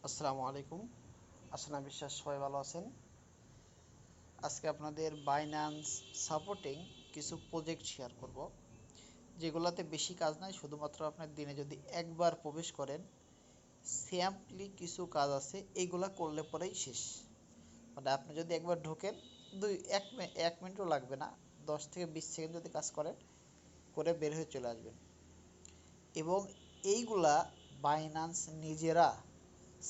আসসালামু আলাইকুম। আশা না বিশ্বাস সবাই ভালো আছেন। আজকে আপনাদের বাইন্যান্স সাপোর্টিং কিছু প্রজেক্ট শেয়ার করব, যেগুলোতে বেশি কাজ নাই। শুধুমাত্র আপনার দিনে যদি একবার প্রবেশ করেন, সিম্পলি কিছু কাজ আছে, এইগুলা করলে পরেই শেষ। মানে আপনি যদি একবার ঢোকেন, এক মিনিটও লাগবে না, 10 থেকে 20 সেকেন্ড যদি কাজ করেন, করে বের হয়ে চলে আসবেন। এবং এইগুলা বাইন্যান্স নিজেরা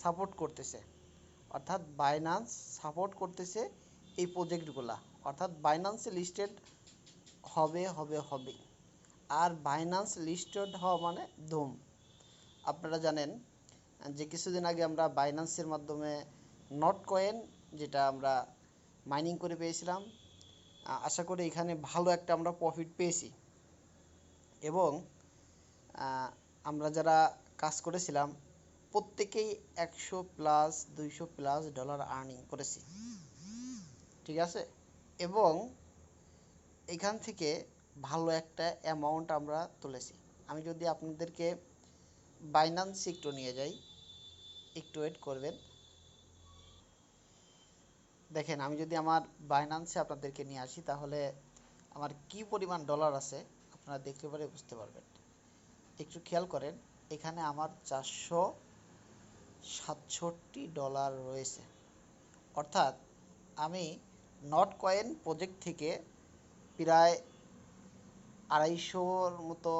সাপোর্ট করতেছে, অর্থাৎ বাইন্যান্স সাপোর্ট করতেছে এই প্রজেক্টগুলা, অর্থাৎ বাইন্যান্সে লিস্টেড হবে হবে হবে। আর বাইন্যান্স লিস্টেড হওয়া মানে ধুম। আপনারা জানেন যে কিছুদিন আগে আমরা বাইন্যান্সের মাধ্যমে নট কয়েন, যেটা আমরা মাইনিং করে পেয়েছিলাম। আশা করি এখানে ভালো একটা আমরা প্রফিট পেয়েছি। এবং আমরা যারা কাজ করেছিলাম প্রত্যেকেই 100+ 200+ ডলার আর্নিং করেছি, ঠিক আছে। এবং এখান থেকে ভালো একটা অ্যামাউন্ট আমরা তুলেছি। আমি যদি আপনাদেরকে বাইন্যান্সে একটু নিয়ে যাই, একটু ওয়েট করবেন। দেখেন, আমি যদি আমার বাইন্যান্সে আপনাদেরকে নিয়ে আসি, তাহলে আমার কি পরিমাণ ডলার আছে আপনারা দেখতে পারে বুঝতে পারবেন। একটু খেয়াল করেন, এখানে আমার 467 ডলার রয়েছে। অর্থাৎ আমি নট কয়েন প্রজেক্ট থেকে প্রায় 250-র মতো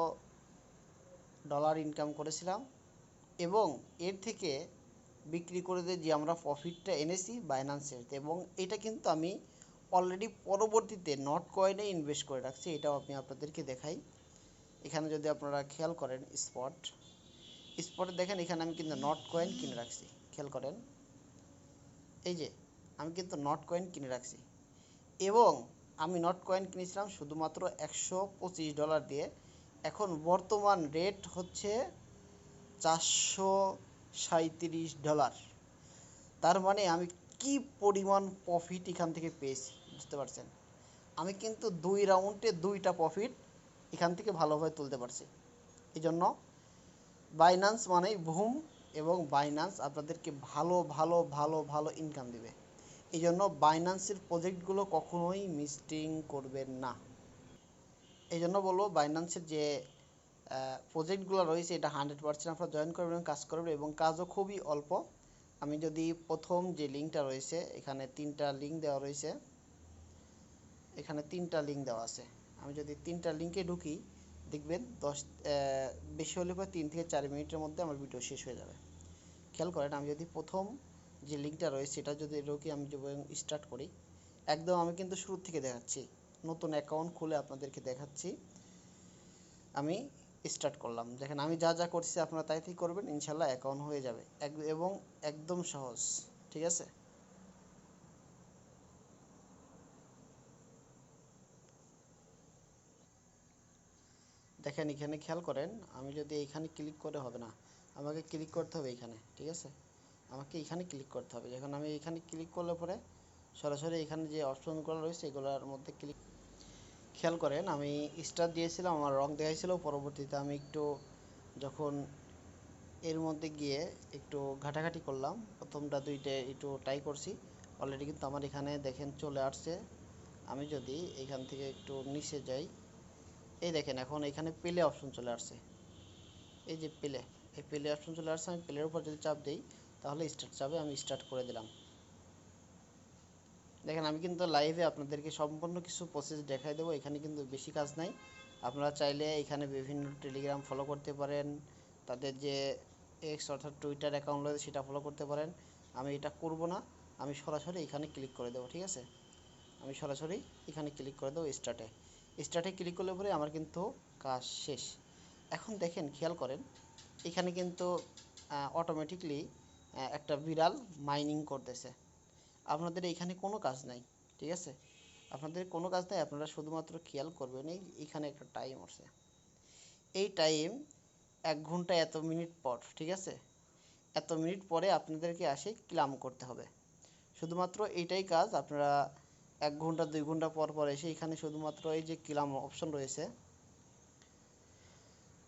ডলার ইনকাম করেছিলাম। এবং এর থেকে বিক্রি করে দিয়ে যে আমরা প্রফিটটা এনেছি বাইন্যান্সের, এবং এটা কিন্তু আমি অলরেডি পরবর্তীতে নট কয়েনে ইনভেস্ট করে রাখছি। এটাও আমি আপনাদেরকে দেখাই। এখানে যদি আপনারা খেয়াল করেন, স্পটে দেখেন, এখানে আমি কিন্তু নট কয়েন কিনে রাখছি। খেয়াল করেন, এই যে আমি কিন্তু নট কয়েন কিনে রাখছি। এবং আমি নট কয়েন কিনেছিলাম শুধুমাত্র $125 দিয়ে। এখন বর্তমান রেট হচ্ছে $437। তার মানে আমি কি পরিমাণ প্রফিট এখান থেকে পেয়েছি বুঝতে পারছেন। আমি কিন্তু 2 রাউন্ডে 2টা প্রফিট এখান থেকে ভালোভাবে তুলতে পারছি। এই জন্য বাইন্যান্স মানেই বুম, এবং বাইন্যান্স আপনাদেরকে ভালো ভালো ভালো ভালো ইনকাম দিবে। এই জন্য বাইন্যান্সের প্রজেক্টগুলো কখনোই মিস্টিং করবেন না। এই জন্য বলবো, বাইন্যান্সের যে প্রজেক্টগুলো রয়েছে, এটা 100% আপনারা জয়েন করবেন এবং কাজ করবেন, এবং কাজও খুবই অল্প। আমি যদি প্রথম যে লিঙ্কটা রয়েছে, এখানে 3টা লিঙ্ক দেওয়া রয়েছে, এখানে 3টা লিঙ্ক দেওয়া আছে। আমি যদি 3টা লিঙ্কে ঢুকি, দেখবেন বেশি হলে পরে 3 থেকে 4 মিনিটের মধ্যে আমার ভিডিও শেষ হয়ে যাবে। খেয়াল করেন, আমি যদি প্রথম যে লিঙ্কটা রয়েছে এটা যদি ঢুকি, আমি যদি স্টার্ট করি, একদম আমি কিন্তু শুরু থেকে দেখাচ্ছি, নতুন অ্যাকাউন্ট খুলে আপনাদেরকে দেখাচ্ছি। আমি স্টার্ট করলাম, দেখেন আমি যা যা করছি আপনারা তাই তাই করবেন, ইনশাল্লাহ অ্যাকাউন্ট হয়ে যাবে। এবং একদম সহজ, ঠিক আছে। দেখেন, এখানে খেয়াল করেন, আমি যদি এইখানে ক্লিক করে হবে না, আমাকে ক্লিক করতে হবে এখানে, ঠিক আছে। আমাকে এখানে ক্লিক করতে হবে। যখন আমি এখানে ক্লিক করলে পরে সরাসরি এখানে যে অপশনগুলো রয়েছে এগুলোর মধ্যে ক্লিক। খেয়াল করেন, আমি স্টার দিয়েছিলাম, আমার রং দেখাইছিল। পরবর্তীতে আমি একটু যখন এর মধ্যে গিয়ে একটু ঘাটাঘাটি করলাম, প্রথমটা 2টে একটু ট্রাই করছি, অলরেডি কিন্তু আমার এখানে দেখেন চলে আসছে। আমি যদি এখান থেকে একটু নিচে যাই, এই দেখেন এখন এখানে প্লে অপশন চলে আসছে। এই যে প্লে, এই প্লে অপশন চলে আসছে। আমি প্লের উপর যদি চাপ দিই, তাহলে স্টার্ট চাপে, আমি স্টার্ট করে দিলাম। দেখেন, আমি কিন্তু লাইভে আপনাদেরকে সম্পূর্ণ কিছু প্রসেস দেখাই দেবো। এখানে কিন্তু বেশি কাজ নাই। আপনারা চাইলে এখানে বিভিন্ন টেলিগ্রাম ফলো করতে পারেন, তাদের যে এক্স অর্থাৎ টুইটার অ্যাকাউন্ট রয়েছে সেটা ফলো করতে পারেন। আমি এটা করব না, আমি সরাসরি এখানে ক্লিক করে দেবো, ঠিক আছে। আমি সরাসরি এখানে ক্লিক করে দেবো স্টার্টে ক্লিক করলে পরে আমার কিন্তু কাজ শেষ। এখন দেখেন, খেয়াল করেন, এখানে কিন্তু অটোমেটিকলি একটা বিড়াল মাইনিং করতেছে। আপনাদের এখানে কোনো কাজ নাই, ঠিক আছে। আপনাদের কোনো কাজ নাই, আপনারা শুধুমাত্র খেয়াল করবেন এইখানে একটা টাইম আছে। এই টাইম 1 ঘন্টা এত মিনিট পর, ঠিক আছে। এত মিনিট পরে আপনাদেরকে আসে ক্লাম করতে হবে। শুধুমাত্র এইটাই কাজ। আপনারা 1 ঘন্টা 2 ঘন্টা পর পর এসে এখানে শুধুমাত্র এই যে ক্লাম অপশন রয়েছে,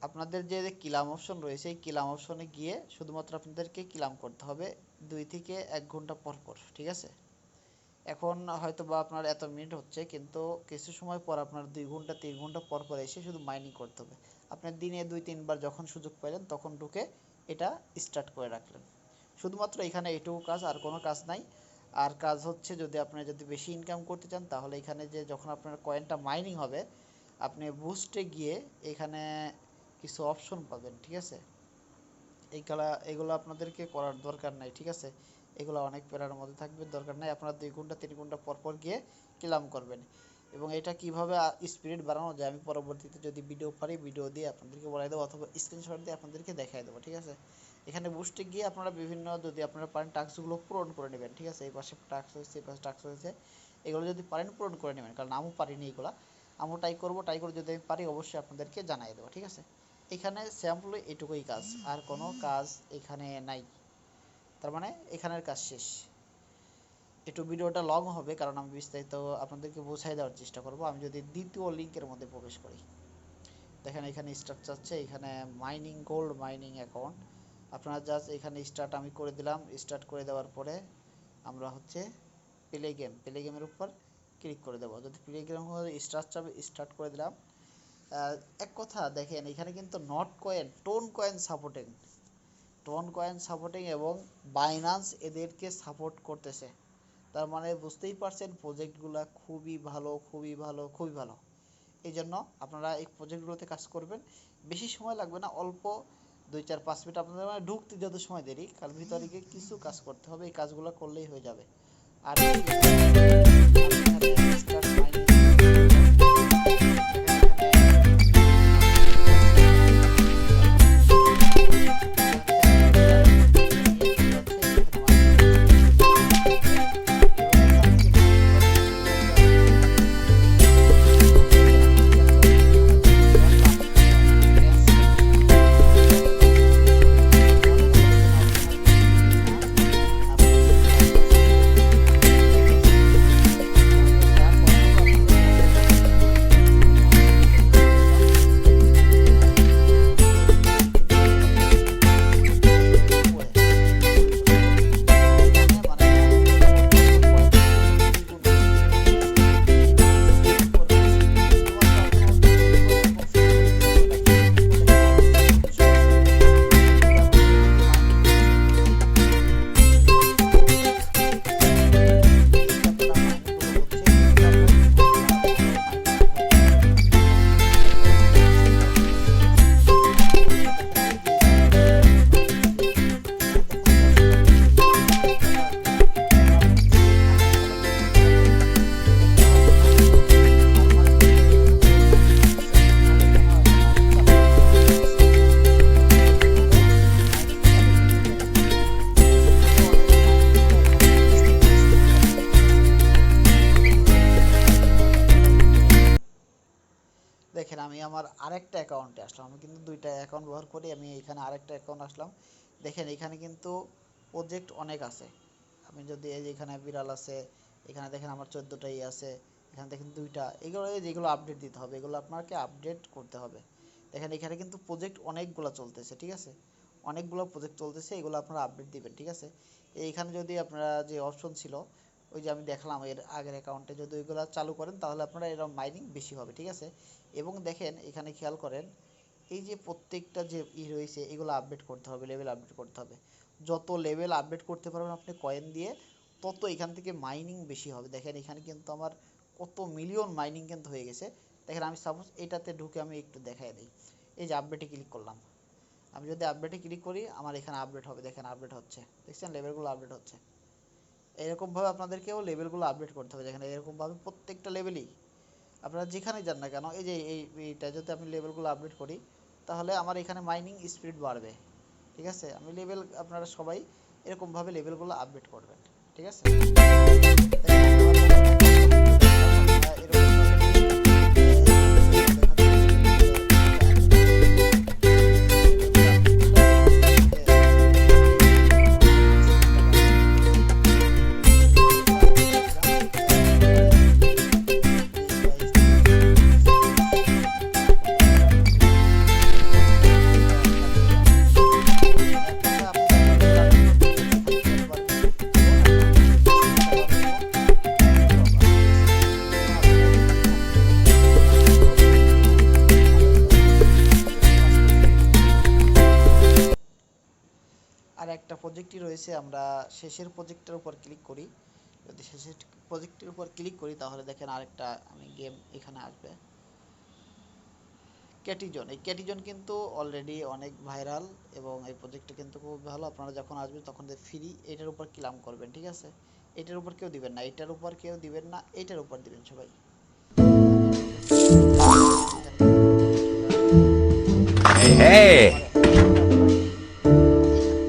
আপনাদের যে কিলাম অপশন রয়েছে এই কিলাম অপশনে গিয়ে শুধুমাত্র আপনাদেরকে কিলাম করতে হবে 2 থেকে 1 ঘন্টা পর পর, ঠিক আছে। এখন হয়তো বা আপনার এত মিনিট হচ্ছে, কিন্তু কিছু সময় পর আপনার 2 ঘন্টা 3 ঘন্টা পর পর এসে শুধু মাইনিং করতে হবে। আপনার দিনে 2-3 বার যখন সুযোগ পাইলেন তখন ঢুকে এটা স্টার্ট করে রাখলেন। শুধুমাত্র এখানে এটুকু কাজ, আর কোনো কাজ নাই। আর কাজ হচ্ছে যদি আপনি বেশি ইনকাম করতে চান তাহলে এখানে যে যখন আপনার কয়েনটা মাইনিং হবে আপনি বুস্টে গিয়ে এখানে কিছু অপশন পাবেন, ঠিক আছে। এগুলো আপনাদেরকে করার দরকার নাই, ঠিক আছে। এগুলো অনেক প্যারার মধ্যে থাকবে, দরকার নাই। আপনারা 2 ঘন্টা 3 ঘন্টা পর পর গিয়ে ক্লেম করবেন। এবং এটা কিভাবে স্পিড বাড়ানো যায় আমি পরবর্তীতে যদি ভিডিও পারি ভিডিও দিয়ে আপনাদেরকে বলাই দেবো, অথবা স্ক্রিনশট দিয়ে আপনাদেরকে দেখাই দেবো, ঠিক আছে। এখানে বুস্টে গিয়ে আপনারা বিভিন্ন যদি আপনারা পারেন টাস্কগুলো পূরণ করে নেবেন, ঠিক আছে। এই পাশে টাস্ক হয়েছে, এই পাশে টাস্ক হয়েছে, এগুলো যদি পারেন পূরণ করে নেবেন, কারণ আমিও পারিনি এগুলো। আমিও ট্রাই করে যদি আমি পারি অবশ্যই আপনাদেরকে জানাই দেবো, ঠিক আছে। এখানে স্যাম্পল এটুকুই কাজ, আর কোনো কাজ এখানে নাই। তার মানে এখানের কাজ শেষ। একটু ভিডিওটা লং হবে কারণ আমি বিস্তারিত আপনাদেরকে বোঝাই দেওয়ার চেষ্টা করব। আমি যদি দ্বিতীয় লিঙ্কের মধ্যে প্রবেশ করি, দেখেন এখানে স্টার্ট চাচ্ছে, এখানে মাইনিং গোল্ড মাইনিং অ্যাকাউন্ট। আপনারা জাস্ট এখানে স্টার্ট আমি করে দিলাম। স্টার্ট করে দেওয়ার পরে আমরা হচ্ছে প্লে গেমের উপর ক্লিক করে দেবো। যদি প্লে গেম স্টার্ট চাবে স্টার্ট করে দিলাম। এক কথা দেখেন এখানে কিন্তু not coin tone coin supporting এবং বাইন্যান্স এদেরকে সাপোর্ট করতেছে। তার মানে বুঝতেই পারছেন প্রজেক্টগুলো খুবই ভালো। এই জন্য আপনারা এই প্রজেক্টগুলোতে কাজ করবেন। বেশি সময় লাগবে না, অল্প 2-4-5 মিনিট আপনাদের মানে ঢুকতে যত সময় দেরি, কারণ ভিতরে গিয়ে কিছু কাজ করতে হবে, এই কাজগুলো করলেই হয়ে যাবে। আর দেখেন আমি আমার আরেকটা অ্যাকাউন্টে আসলাম। আমি কিন্তু 2টা অ্যাকাউন্ট ব্যবহার করি। আমি এখানে আরেকটা অ্যাকাউন্ট আসলাম। দেখেন এখানে কিন্তু প্রজেক্ট অনেক আছে। আমি যদি এই যে এখানে বিড়াল আছে, এখানে দেখেন আমার 14টাই আছে, এখানে দেখেন 2টা। এগুলো যেগুলো আপডেট দিতে হবে, এগুলো আপনাকে আপডেট করতে হবে। দেখেন এখানে কিন্তু প্রজেক্ট অনেকগুলো চলতেছে, ঠিক আছে। অনেকগুলো প্রজেক্ট চলতেছে, এগুলো আপনারা আপডেট দিবেন, ঠিক আছে। এইখানে যদি আপনারা যে অপশন ছিল ওই যে আমি দেখলাম এর আগের অ্যাকাউন্টে, যদি ওইগুলো চালু করেন তাহলে আপনারা এরকম মাইনিং বেশি হবে, ঠিক আছে। এবং দেখেন এখানে খেয়াল করেন এই যে প্রত্যেকটা যে রয়েছে এগুলো আপডেট করতে হবে, লেভেল আপডেট করতে হবে। যত লেভেল আপডেট করতে পারবেন আপনি কয়েন দিয়ে, তত এখান থেকে মাইনিং বেশি হবে। দেখেন এখানে কিন্তু আমার কত মিলিয়ন মাইনিং কিন্তু হয়ে গেছে। দেখেন আমি সাপোজ এটাতে ঢুকে আমি একটু দেখাই দিই। এই যে আপডেটে ক্লিক করলাম, আমি যদি আপডেটে ক্লিক করি আমার এখানে আপডেট হবে। দেখেন আপডেট হচ্ছে, দেখছেন লেভেলগুলো আপডেট হচ্ছে। এরকমভাবে আপনাদেরকেও লেভেলগুলো আপডেট করতে হবে। দেখেন এরকমভাবে প্রত্যেকটা লেভেলই আপনারা যেখানে যান না কেন, এই যে এইটা যদি আমি লেভেলগুলো আপডেট করি তাহলে আমার এখানে মাইনিং স্পিড বাড়বে, ঠিক আছে। আমি লেভেল আপনারা সবাই এরকমভাবে লেভেলগুলো আপডেট করবেন, ঠিক আছে। আর একটা প্রজেক্টই রয়েছে, আমরা শেষের প্রজেক্টের উপর ক্লিক করি। যদি শেষের প্রজেক্টের উপর ক্লিক করি তাহলে দেখেন আরেকটা আমি গেম এখানে আসবে, ক্যাটিজন। এই ক্যাটিজন কিন্তু অলরেডি অনেক ভাইরাল এবং এই প্রজেক্টটা কিন্তু খুব ভালো। আপনারা যখন আসবেন তখন ফ্রি, এটার উপর ক্লাম করবেন, ঠিক আছে? এটার উপর কেউ দিবেন না, এটার উপর কেউ দিবেন না, এটার উপর দিবেন সবাই। আমি আপনাদেরকে এখানে কিন্তু প্রজেক্ট চলে আসছে। Hey, আমার আপনারা এইখান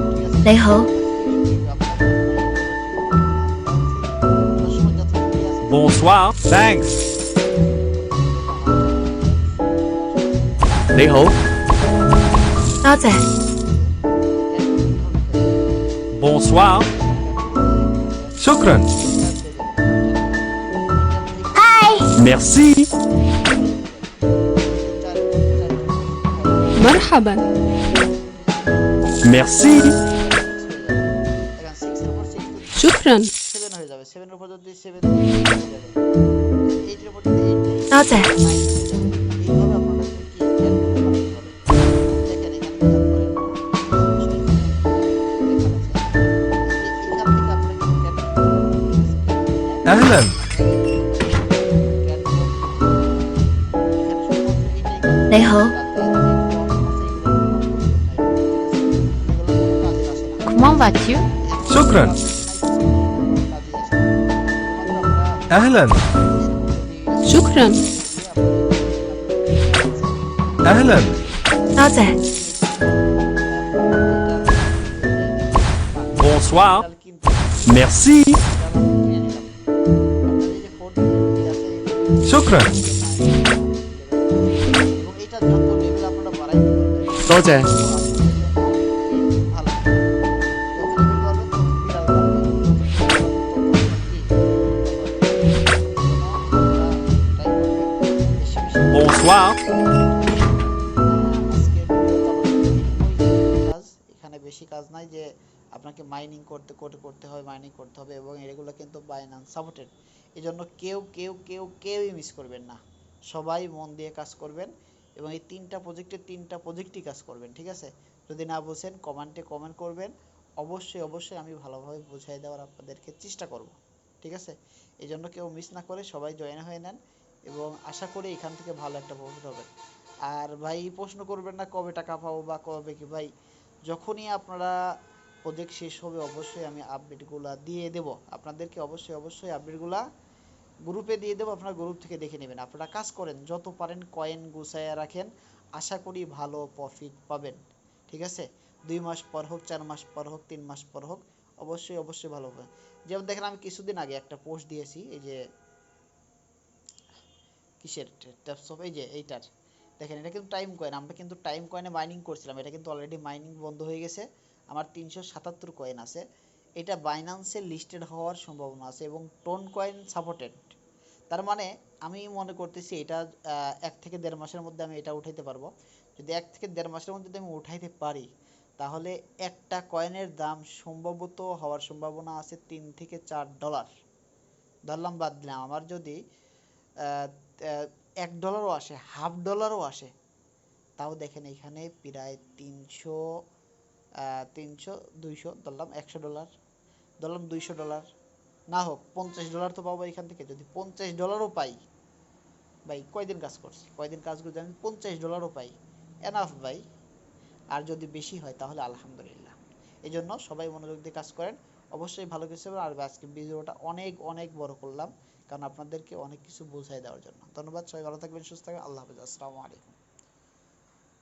থেকে করলে এখানে ঠিক আছে,你好，এটা ফ্রি, কিন্তু আপনারা দিবেন না, এটার উপর ক্লিক করবেন না, এটাও ফ্রি। সবসময় যত ফ্রি আছে তত ফ্রি। bonsoir, thanks. প্রথমে কিন্তু আমার চ্যানেলে দেখেন ফ্রি চলে আসবে। 你好，多謝，দেখতেছে এই ক্যাটগুলো কিভাবে খেলবে। bonsoir, এখানে ক্যাট রয়েছে, ক্যাট shukran, ইন্টার দেবেন, ইন্টার দিবেন, ইন্টার থেকে এখানে merci, প্লে দিবেন। প্লেতে চারটা হয়ে যাবে, مرحبا، ঠিক আছে? merci, এটা 6 হয়ে যাবে। দেখেন 6 এর উপর 6 যদি দেই شكرا، 7 হয়ে যাবে, 7 এর উপর যদি 7 দেই 8 হয়ে যাবে, 8 এর উপর যদি 8 দেই多謝， 9 হয়ে যাবে। এইভাবে আপনাদেরকে কি ক্যাটগুলো বানাতে হবে। দেখেন এখানে খেয়াল করেন কিছু বিষয় এখানে লেখা আছে। এই যে এখান থেকে আপনারা কিন্তু ক্যাট নিতে পারবেন, ঠিক আছে? ক্যাটগুলো أهلا, একের পর এক ক্যাটগুলো কিন্তু এখানে শুধুমাত্র এইটাই কাজ,你এখানে好，কোনো কাজ নাই। এই যে প্রবলেম আছে এগুলো কোনো প্রবলেম নাই, ঠিক আছে? এগুলো কোনো কাজে আসে না। comment vas-tu? এখানে কোনো شكرا, ট্রানজেকশন নাই, কিছু নাই, এগুলো কোনো কাজেই আসে না। শুধুমাত্র আপনারা أهلا, এরকম যদি شكرا، দিয়ে দিয়ে আপনাদের এখানে লেখা আছে أهلا,多謝，তারপর এইটার এই যে দেখেন bonsoir, ডাল কিনতে, merci, ডাল আমরা কিনে নিলাম। আপনার এই যে কোড আছে এই কোডটা shukran, লেভেল আপ করতে পারবেন এবং এটা যত লেভেল আপনারা বাড়াইতে পারবেন তত多謝, আপনাদের জন্য কি ভালো। যত লেভেল বাড়বে তত বিড়াল বাড়বে এবং যত বিড়াল বাড়বে তত আপনার কি মুক্তা বাড়বে। এজন্য আপনারা ট্রাই করবেন বেশি বেশি করে bonsoir, ঠিক আছে? আজকের ভিডিওতে আমাদের এটুকুই কাজ, এখানে বেশি কাজ নাই যে আপনাকে মাইনিং করতে হবে, মাইনিং করতে হবে এবং এগুলো কিন্তু বাইন্যান্স সাপোর্টেড। এই জন্য কেউই মিস করবেন না, সবাই মন দিয়ে কাজ করবেন এবং এই তিনটা প্রজেক্টই কাজ করবেন, ঠিক আছে? যদি না বুঝেন কমেন্ট করবেন, অবশ্যই আমি ভালোভাবে বুঝিয়ে দেওয়ার আপনাদেরকে চেষ্টা করব, ঠিক আছে? এই জন্য কেউ মিস না করে সবাই জয়েন হয়ে নেন এবং আশা করি এখান থেকে ভালো একটা প্রফিট হবে। আর ভাই প্রশ্ন করবেন না কবে টাকা পাবো বা কবে কি, ভাই যখনই আপনারা প্রজেক্ট শেষ হবে অবশ্যই আমি আপডেটগুলো দিয়ে দেব আপনাদেরকে, অবশ্যই আপডেটগুলো গ্রুপে দিয়ে দেবো, আপনারা গ্রুপ থেকে দেখে নেবেন। আপনারা কাজ করেন, যত পারেন কয়েন গুছাইয়া রাখেন, আশা করি ভালো প্রফিট পাবেন, ঠিক আছে? 2 মাস পর হোক, 4 মাস পর হোক, 3 মাস পর হোক, অবশ্যই ভালো হবে। যেমন দেখেন আমি কিছুদিন আগে একটা পোস্ট দিয়েছি, এই যে কিসের ট্যাপস অফ, এই যে এইটার দেখেন, এটা কিন্তু টাইম কয়েন, আমরা কিন্তু টাইম কয়েনে মাইনিং করছিলাম, এটা কিন্তু অলরেডি মাইনিং বন্ধ হয়ে গেছে। আমার 377 কয়েন আছে। এটা বাইন্যান্সে লিস্টেড হওয়ার সম্ভাবনা আছে এবং টোন কয়েন সাপোর্টেড। তার মানে আমি মনে করতেছি এটা 1 থেকে 1.5 মাসের মধ্যে আমি এটা উঠাইতে পারবো। যদি 1 থেকে 1.5 মাসের মধ্যে যদি আমি উঠাইতে পারি তাহলে একটা কয়েনের দাম সম্ভবত হওয়ার সম্ভাবনা আছে $3 থেকে $4। ধরলাম, বাদ দিলাম, আমার যদি $1 আসে, $1/2 আসে, তাও দেখেন এখানে প্রায় 200 ধরলাম, $100 ধরলাম, $200 না হোক $50 তো পাবো এখান থেকে। যদি $50 পাই, ভাই কয়দিন কাজ করছি, কয়দিন কাজ করে আমি $50 পাই, এনাফ ভাই। আর যদি বেশি হয় তাহলে আলহামদুলিল্লাহ। এই জন্য সবাই মনোযোগ দিয়ে কাজ করেন, অবশ্যই ভালো কিছু হবে। আর আজকে ভিডিওটা অনেক বড় করলাম কারণ আপনাদেরকে অনেক কিছু বোঝাই দেওয়ার জন্য। ধন্যবাদ, সবাই ভালো থাকবেন, সুস্থ থাকবেন, আল্লাহ হাফেজ, আসসালামু আলাইকুম।